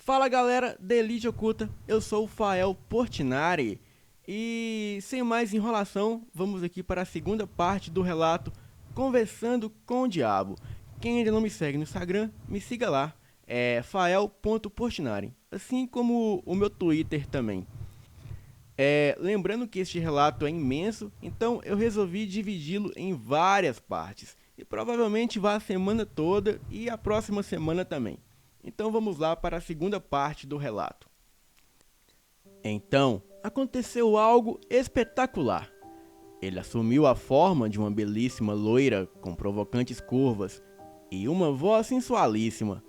Fala galera da Elite Oculta, eu sou o Fael Portinari e sem mais enrolação, vamos aqui para a segunda parte do relato Conversando com o Diabo. Quem ainda não me segue no Instagram, me siga lá, é fael.portinari, assim como o meu Twitter também. Lembrando que este relato é imenso, então eu resolvi dividi-lo em várias partes. E provavelmente vá a semana toda e a próxima semana também. Então vamos lá para a segunda parte do relato. Então, aconteceu algo espetacular. Ele assumiu a forma de uma belíssima loira com provocantes curvas e uma voz sensualíssima.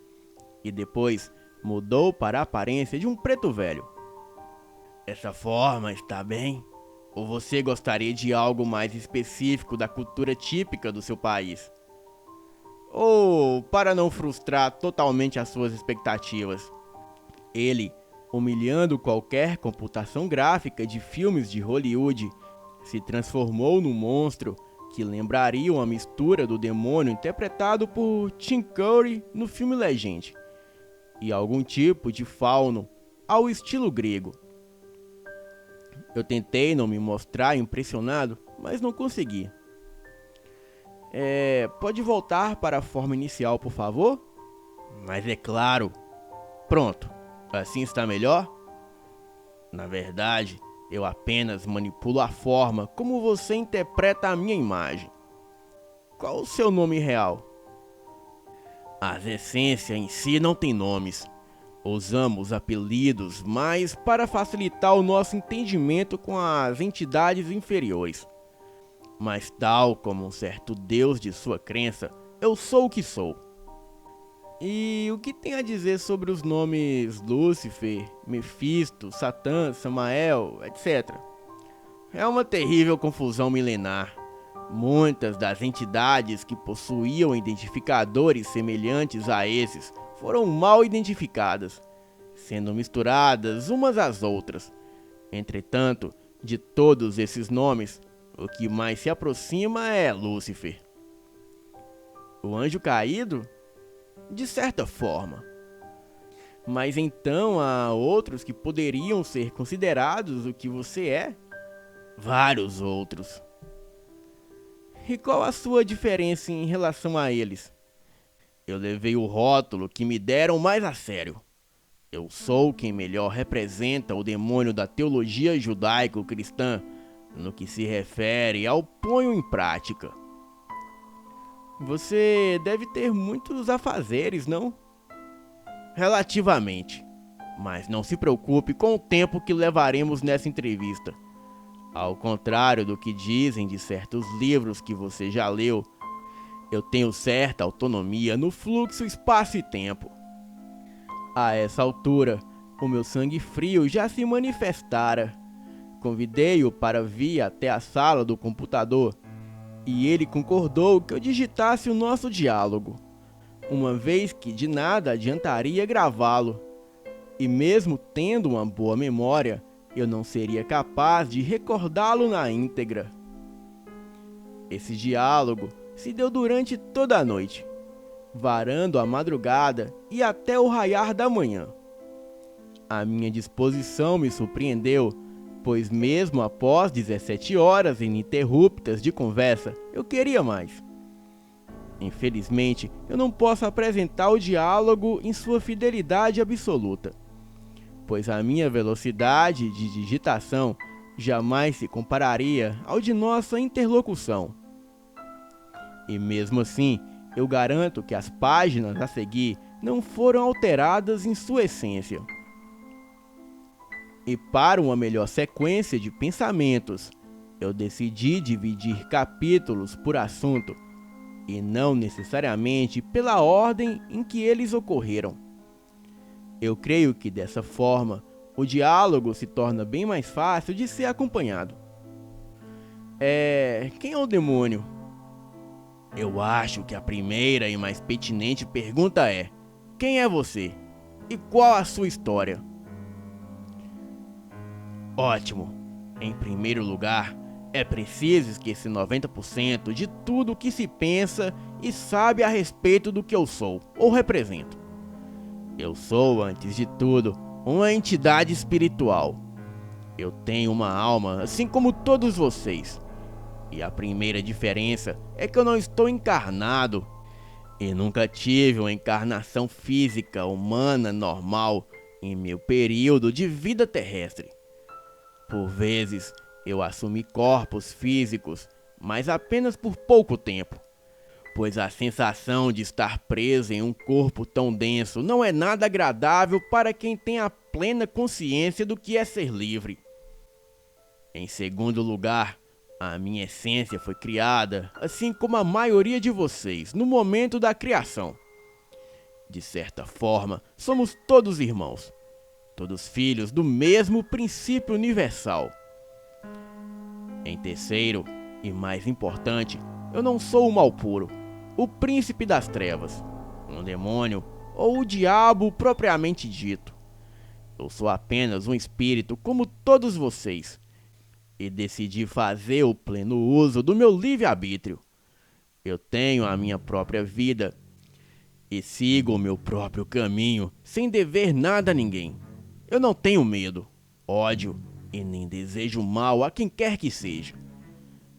E depois mudou para a aparência de um preto velho. Essa forma está bem? Ou você gostaria de algo mais específico da cultura típica do seu país? Ou para não frustrar totalmente as suas expectativas? Ele, humilhando qualquer computação gráfica de filmes de Hollywood, se transformou num monstro que lembraria uma mistura do demônio interpretado por Tim Curry no filme Legend e algum tipo de fauno ao estilo grego. Eu tentei não me mostrar impressionado, mas não consegui. Pode voltar para a forma inicial, por favor? Mas é claro. Pronto. Assim está melhor? Na verdade, eu apenas manipulo a forma como você interpreta a minha imagem. Qual o seu nome real? As essências em si não têm nomes. Usamos apelidos, mas para facilitar o nosso entendimento com as entidades inferiores. Mas tal como um certo deus de sua crença, eu sou o que sou. E o que tem a dizer sobre os nomes Lúcifer, Mefisto, Satã, Samael, etc? É uma terrível confusão milenar. Muitas das entidades que possuíam identificadores semelhantes a esses foram mal identificadas, sendo misturadas umas às outras. Entretanto, de todos esses nomes, o que mais se aproxima é Lúcifer. O anjo caído? De certa forma. Mas então há outros que poderiam ser considerados o que você é? Vários outros. E qual a sua diferença em relação a eles? Eu levei o rótulo que me deram mais a sério. Eu sou quem melhor representa o demônio da teologia judaico-cristã no que se refere ao ponho em prática. Você deve ter muitos afazeres, não? Relativamente. Mas não se preocupe com o tempo que levaremos nessa entrevista. Ao contrário do que dizem de certos livros que você já leu, eu tenho certa autonomia no fluxo espaço e tempo. A essa altura, o meu sangue frio já se manifestara. Convidei-o para vir até a sala do computador e ele concordou que eu digitasse o nosso diálogo, uma vez que de nada adiantaria gravá-lo. E mesmo tendo uma boa memória, eu não seria capaz de recordá-lo na íntegra. Esse diálogo se deu durante toda a noite, varando a madrugada e até o raiar da manhã. A minha disposição me surpreendeu, pois mesmo após 17 horas ininterruptas de conversa, eu queria mais. Infelizmente, eu não posso apresentar o diálogo em sua fidelidade absoluta, pois a minha velocidade de digitação jamais se compararia ao de nossa interlocução. E mesmo assim, eu garanto que as páginas a seguir não foram alteradas em sua essência. E para uma melhor sequência de pensamentos, eu decidi dividir capítulos por assunto, e não necessariamente pela ordem em que eles ocorreram. Eu creio que dessa forma, o diálogo se torna bem mais fácil de ser acompanhado. Quem é o demônio? Eu acho que a primeira e mais pertinente pergunta é: quem é você? E qual a sua história? Ótimo! Em primeiro lugar, é preciso esquecer 90% de tudo o que se pensa e sabe a respeito do que eu sou ou represento. Eu sou, antes de tudo, uma entidade espiritual. Eu tenho uma alma, assim como todos vocês. E a primeira diferença é que eu não estou encarnado e nunca tive uma encarnação física humana normal em meu período de vida terrestre. Por vezes, eu assumi corpos físicos, mas apenas por pouco tempo, pois a sensação de estar preso em um corpo tão denso não é nada agradável para quem tem a plena consciência do que é ser livre. Em segundo lugar, a minha essência foi criada, assim como a maioria de vocês, no momento da criação. De certa forma, somos todos irmãos, todos filhos do mesmo princípio universal. Em terceiro, e mais importante, eu não sou o mal puro, o príncipe das trevas, um demônio ou o diabo propriamente dito. Eu sou apenas um espírito como todos vocês e decidi fazer o pleno uso do meu livre-arbítrio. Eu tenho a minha própria vida e sigo o meu próprio caminho sem dever nada a ninguém. Eu não tenho medo, ódio e nem desejo mal a quem quer que seja.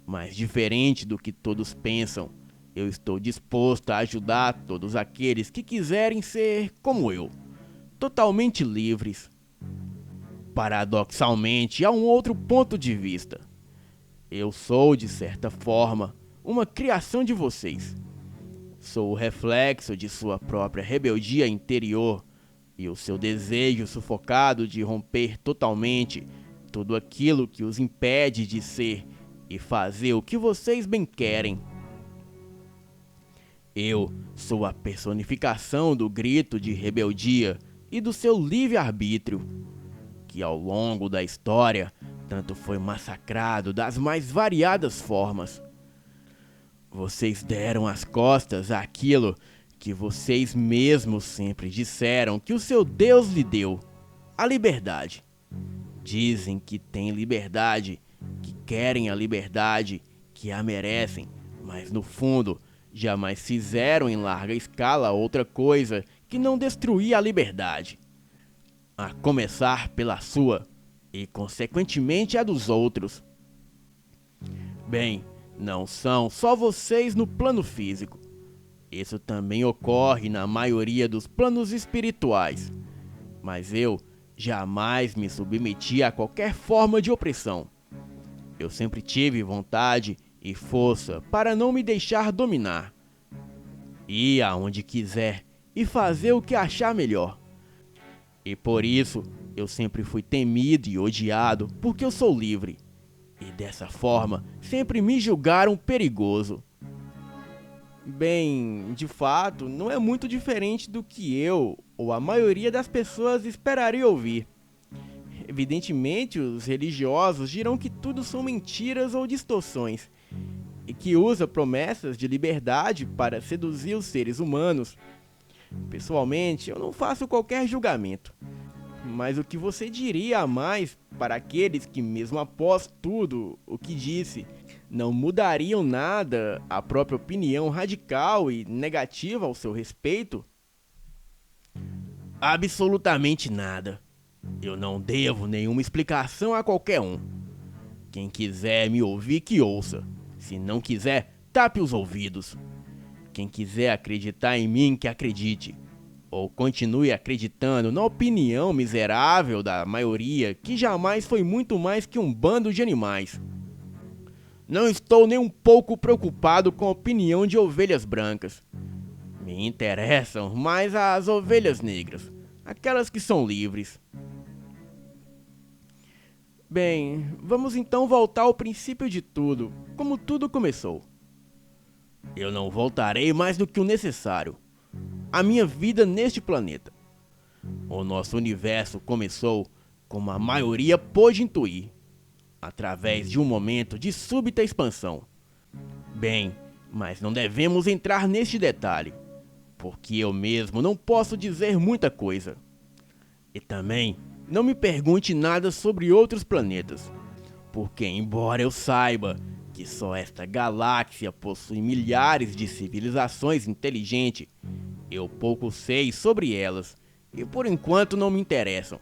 Mas diferente do que todos pensam, eu estou disposto a ajudar todos aqueles que quiserem ser como eu, totalmente livres. Paradoxalmente, há um outro ponto de vista. Eu sou, de certa forma, uma criação de vocês. Sou o reflexo de sua própria rebeldia interior e o seu desejo sufocado de romper totalmente tudo aquilo que os impede de ser e fazer o que vocês bem querem. Eu sou a personificação do grito de rebeldia e do seu livre-arbítrio, que ao longo da história tanto foi massacrado das mais variadas formas. Vocês deram as costas àquilo que vocês mesmos sempre disseram que o seu Deus lhe deu, a liberdade. Dizem que têm liberdade, que querem a liberdade, que a merecem, mas no fundo jamais fizeram em larga escala outra coisa que não destruir a liberdade. A começar pela sua e consequentemente a dos outros. Bem, não são só vocês no plano físico. Isso também ocorre na maioria dos planos espirituais. Mas eu jamais me submeti a qualquer forma de opressão. Eu sempre tive vontade e força para não me deixar dominar. Ir aonde quiser e fazer o que achar melhor. E por isso eu sempre fui temido e odiado porque eu sou livre. E dessa forma sempre me julgaram perigoso. Bem, de fato, não é muito diferente do que eu ou a maioria das pessoas esperaria ouvir. Evidentemente, os religiosos dirão que tudo são mentiras ou distorções, e que usa promessas de liberdade para seduzir os seres humanos. Pessoalmente, eu não faço qualquer julgamento. Mas o que você diria a mais para aqueles que, mesmo após tudo o que disse, não mudariam nada a própria opinião radical e negativa ao seu respeito? Absolutamente nada. Eu não devo nenhuma explicação a qualquer um. Quem quiser me ouvir, que ouça. Se não quiser, tape os ouvidos. Quem quiser acreditar em mim, que acredite. Ou continue acreditando na opinião miserável da maioria, que jamais foi muito mais que um bando de animais. Não estou nem um pouco preocupado com a opinião de ovelhas brancas. Me interessam mais as ovelhas negras, aquelas que são livres. Bem, vamos então voltar ao princípio de tudo, como tudo começou. Eu não voltarei mais do que o necessário. A minha vida neste planeta. O nosso universo começou, como a maioria pôde intuir, através de um momento de súbita expansão. Bem, mas não devemos entrar neste detalhe, porque eu mesmo não posso dizer muita coisa. E também não me pergunte nada sobre outros planetas, porque embora eu saiba que só esta galáxia possui milhares de civilizações inteligentes, eu pouco sei sobre elas e por enquanto não me interessam.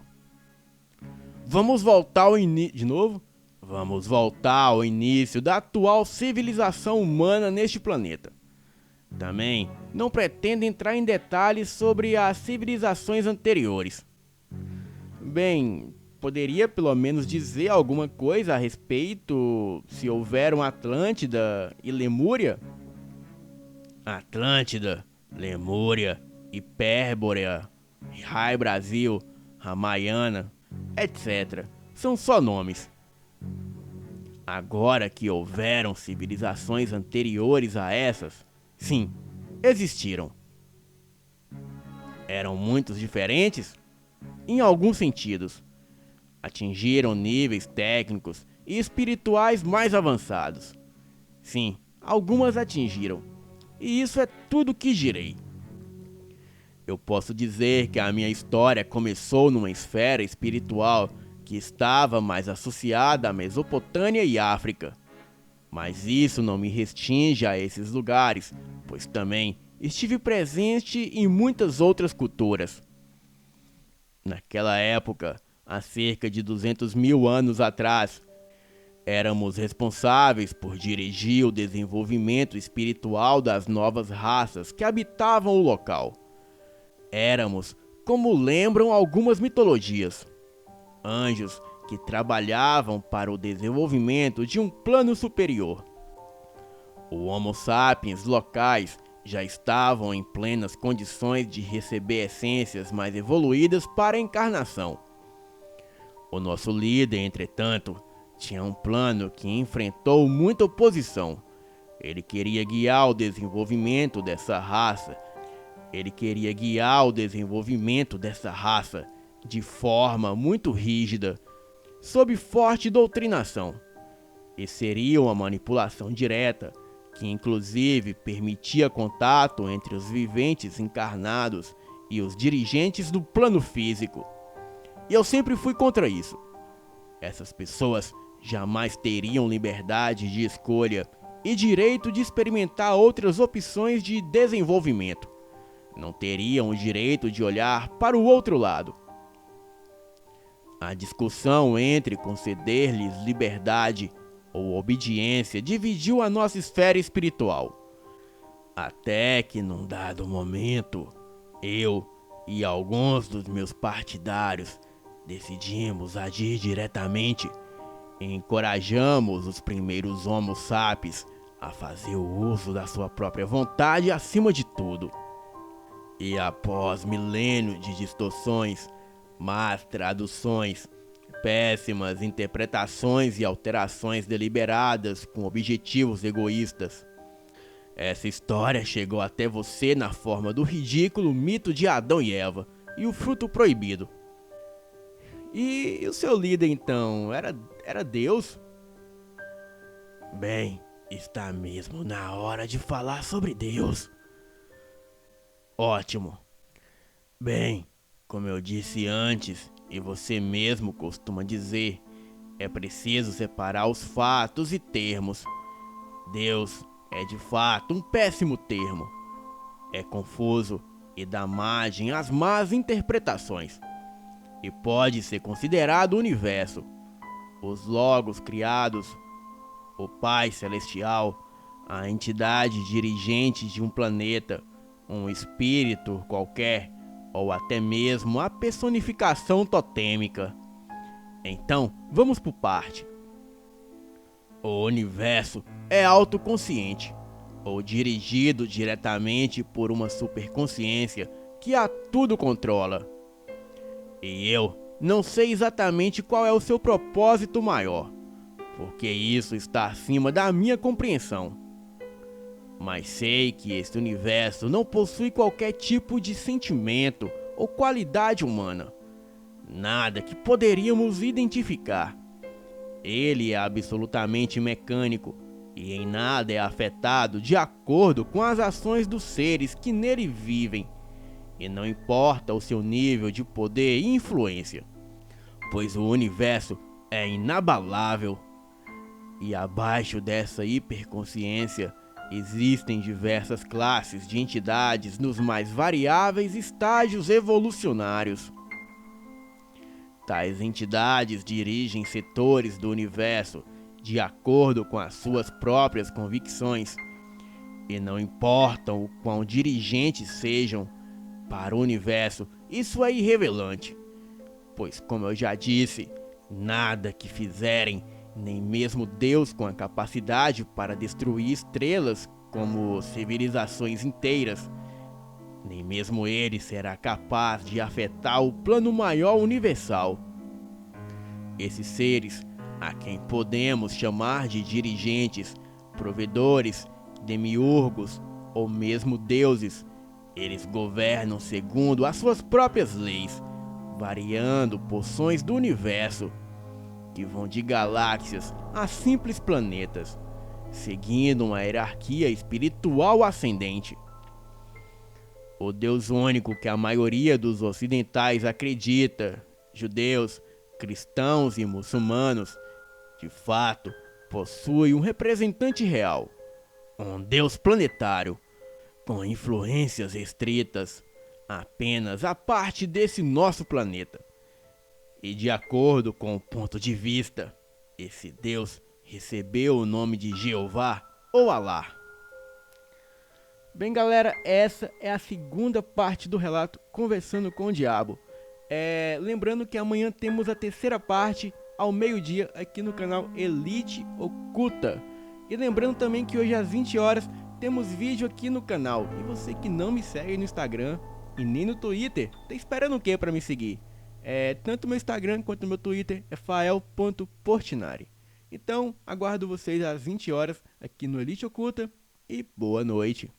Vamos voltar ao início. De novo? Vamos voltar ao início da atual civilização humana neste planeta. Também não pretendo entrar em detalhes sobre as civilizações anteriores. Bem, poderia pelo menos dizer alguma coisa a respeito se houveram Atlântida e Lemúria? Atlântida, Lemúria, Hipérbórea, Rai Brasil, Ramayana, etc. São só nomes. Agora que houveram civilizações anteriores a essas, sim, existiram. Eram muito diferentes? Em alguns sentidos. Atingiram níveis técnicos e espirituais mais avançados. Sim, algumas atingiram. E isso é tudo que direi. Eu posso dizer que a minha história começou numa esfera espiritual que estava mais associada à Mesopotâmia e África. Mas isso não me restringe a esses lugares, pois também estive presente em muitas outras culturas. Naquela época, há cerca de 200 mil anos atrás, éramos responsáveis por dirigir o desenvolvimento espiritual das novas raças que habitavam o local. Éramos, como lembram algumas mitologias, anjos que trabalhavam para o desenvolvimento de um plano superior. O Homo sapiens locais já estavam em plenas condições de receber essências mais evoluídas para a encarnação. O nosso líder, entretanto, tinha um plano que enfrentou muita oposição. Ele queria guiar o desenvolvimento dessa raça. De forma muito rígida, sob forte doutrinação. E seria uma manipulação direta, que inclusive permitia contato entre os viventes encarnados e os dirigentes do plano físico. E eu sempre fui contra isso. Essas pessoas jamais teriam liberdade de escolha e direito de experimentar outras opções de desenvolvimento. Não teriam o direito de olhar para o outro lado. A discussão entre conceder-lhes liberdade ou obediência dividiu a nossa esfera espiritual. Até que num dado momento, eu e alguns dos meus partidários decidimos agir diretamente e encorajamos os primeiros Homo sapiens a fazer o uso da sua própria vontade acima de tudo. E após milênios de distorções, más traduções, péssimas interpretações e alterações deliberadas com objetivos egoístas, essa história chegou até você na forma do ridículo mito de Adão e Eva e o fruto proibido. E o seu líder então, era Deus? Bem, está mesmo na hora de falar sobre Deus. Ótimo. Bem, como eu disse antes, e você mesmo costuma dizer, é preciso separar os fatos e termos. Deus é de fato um péssimo termo. É confuso e dá margem às más interpretações. E pode ser considerado o universo, os logos criados, o Pai Celestial, a entidade dirigente de um planeta, um espírito qualquer, ou até mesmo a personificação totêmica. Então, vamos por parte. O universo é autoconsciente, ou dirigido diretamente por uma superconsciência que a tudo controla. E eu não sei exatamente qual é o seu propósito maior, porque isso está acima da minha compreensão. Mas sei que este universo não possui qualquer tipo de sentimento ou qualidade humana. Nada que poderíamos identificar. Ele é absolutamente mecânico e em nada é afetado de acordo com as ações dos seres que nele vivem. E não importa o seu nível de poder e influência, pois o universo é inabalável. E abaixo dessa hiperconsciência Existem diversas classes de entidades nos mais variáveis estágios evolucionários. Tais entidades dirigem setores do universo de acordo com as suas próprias convicções, e não importam o quão dirigentes sejam para o universo, isso é irrelevante, pois, como eu já disse, nada que fizerem, nem mesmo Deus com a capacidade para destruir estrelas como civilizações inteiras, nem mesmo ele será capaz de afetar o plano maior universal. Esses seres, a quem podemos chamar de dirigentes, provedores, demiurgos ou mesmo deuses, eles governam segundo as suas próprias leis, variando porções do universo, que vão de galáxias a simples planetas, seguindo uma hierarquia espiritual ascendente. O Deus único que a maioria dos ocidentais acredita, judeus, cristãos e muçulmanos, de fato, possui um representante real, um Deus planetário, com influências restritas apenas a parte desse nosso planeta. E de acordo com o ponto de vista, esse Deus recebeu o nome de Jeová ou Alá. Bem, galera, essa é a segunda parte do relato Conversando com o Diabo. Lembrando que amanhã temos a terceira parte ao meio-dia aqui no canal Elite Oculta. E lembrando também que hoje às 20 horas temos vídeo aqui no canal. E você que não me segue no Instagram e nem no Twitter, tá esperando o que para me seguir? Tanto meu Instagram quanto meu Twitter é fael.portinari. Então, aguardo vocês às 20 horas aqui no Elite Oculta e boa noite.